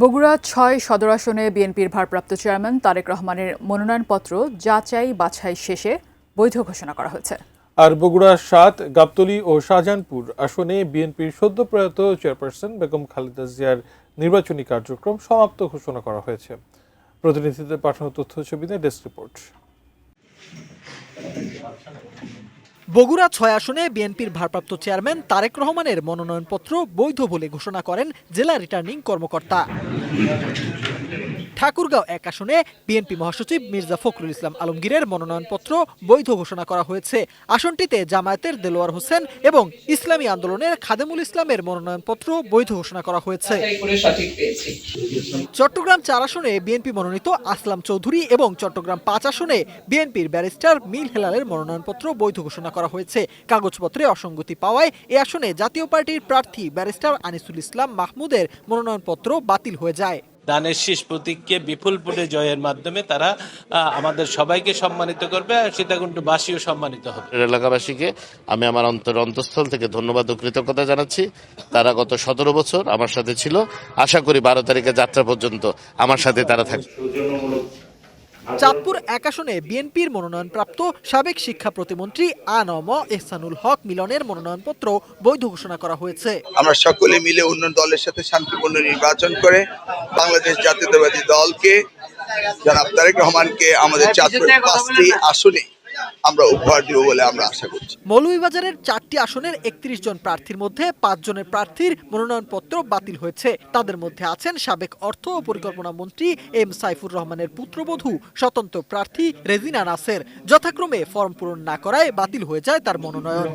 বগুড়া ৬ সদর আসনে বিএনপির ভারপ্রাপ্ত চেয়ারম্যান তারেক রহমানের মনোনয়নপত্র যাচাই বাছাই শেষে বৈধ ঘোষণা করা হয়েছে। আর বগুড়া ৭, গাবতলী ও শাহজাহানপুর আসনে বিএনপির সদ্য প্রয়াত চেয়ারপারসন বেগম খালেদা জিয়ার নির্বাচনী কার্যক্রম সমাপ্ত ঘোষণা করা হয়েছে। প্রতিনিধিদের পাঠানো তথ্য ছবিতে ডেস্ক রিপোর্ট। বগুড়া ৬ আসনে বিএনপির ভারপ্রাপ্ত চেয়ারম্যান তারেক রহমানের মনোনয়নপত্র বৈধ বলে ঘোষণা করেন জেলা রিটার্নিং কর্মকর্তা। ঠাকুরগাঁও ১ আসনে বিএনপি মহাসচিব মির্জা ফখরুল ইসলাম আলমগীরের মনোনয়নপত্র বৈধ ঘোষণা করা হয়েছে। আসনটিতে জামায়াতের দেলোয়ার হোসেন এবং ইসলামী আন্দোলনের খাদেমুল ইসলামের মনোনয়নপত্র বৈধ ঘোষণা করা হয়েছে। চট্টগ্রাম ৪ আসনে বিএনপি মনোনীত আসলাম চৌধুরী এবং চট্টগ্রাম ৫ আসনে বিএনপির ব্যারিস্টার মিল হেলালের মনোনয়নপত্র বৈধ ঘোষণা করা হয়েছে। কাগজপত্রে অসঙ্গতি পাওয়ায় এ আসনে জাতীয় পার্টির প্রার্থী ব্যারিস্টার আনিসুল ইসলাম মাহমুদের মনোনয়নপত্র বাতিল হয়ে যায়। দানের শীষ প্রতীককে বিপুল ভোটে জয়ের মাধ্যমে তারা আমাদের সবাইকে সম্মানিত করবে, আর সীতাকুণ্ডবাসীও সম্মানিত হবে। এলাকাবাসীকে আমি আমার অন্তঃস্থল থেকে ধন্যবাদ ও কৃতজ্ঞতা জানাচ্ছি। তারা গত ১৭ বছর আমার সাথে ছিল। আশা করি ১২ তারিখে যাত্রা পর্যন্ত আমার সাথে তারা থাকবে। চাঁদপুর ১ আসনে বিএনপির মনোনয়নপ্রাপ্ত সাবেক শিক্ষা প্রতিমন্ত্রী আ.ন.ম এহসানুল হক মিলনের মনোনয়নপত্র বৈধ ঘোষণা করা হয়েছে। আমরা সকলে মিলে অন্য দলের সাথে শান্তিপূর্ণ নির্বাচন করে বাংলাদেশ জাতীয়তাবাদী দলকে জনাব তারেক রহমানকে আমাদের চাঁদপুরের ৫টি আসনে আমরা উপহার দিব বলে আমরা আশা করছি। মৌলভীবাজারের ৪টি আসনের ৩১ জন প্রার্থীর মধ্যে ৫ জনের প্রার্থীর মনোনয়নপত্র বাতিল হয়েছে। তাদের মধ্যে আছেন সাবেক অর্থ ও পরিকল্পনা মন্ত্রী এম সাইফুর রহমানের পুত্রবধূ স্বতন্ত্র প্রার্থী রেজিনা নাসের। যথাক্রমে ফর্ম পূরণ না করায় বাতিল হয়ে যায় তার মনোনয়ন।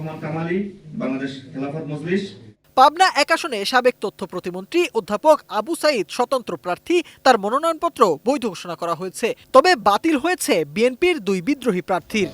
পাবনা ১ আসনে সাবেক তথ্য প্রতিমন্ত্রী অধ্যাপক আবু সাইদ স্বতন্ত্র প্রার্থী, তার মনোনয়নপত্র বৈধ ঘোষণা করা হয়েছে। তবে বাতিল হয়েছে বিএনপির ২ বিদ্রোহী প্রার্থীর।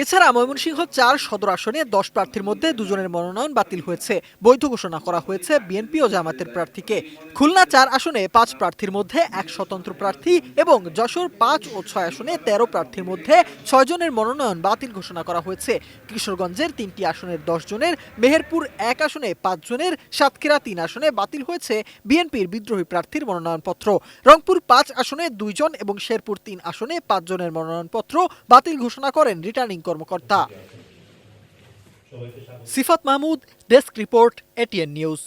এছাড়া ময়মনসিংহ ৪ সদর আসনে ১০ প্রার্থীর মধ্যে ২ জনের মনোনয়ন বাতিল হয়েছে। বৈধ ঘোষণা করা হয়েছে বিএনপি ও জামায়াতের প্রার্থীকে। খুলনা ৪ আসনে ৫ প্রার্থীর মধ্যে ১ স্বতন্ত্র প্রার্থী এবং যশোর ৫ ও ৬ আসনে ১৩ প্রার্থীর মধ্যে ৬ জনের মনোনয়ন বাতিল ঘোষণা করা হয়েছে। কিশোরগঞ্জের ৩টি আসনের ১০ জনের, মেহেরপুর ১ আসনে ৫ জনের, সাতক্ষীরা ৩ আসনে বাতিল হয়েছে বিএনপির বিদ্রোহী প্রার্থীর মনোনয়নপত্র। রংপুর ৫ আসনে ২ জন এবং শেরপুর ৩ আসনে ৫ জনের মনোনয়নপত্র বাতিল ঘোষণা করেন রিটার্নিং কর্মকর্তা। Sifat Mahmud, desk report, ATN news.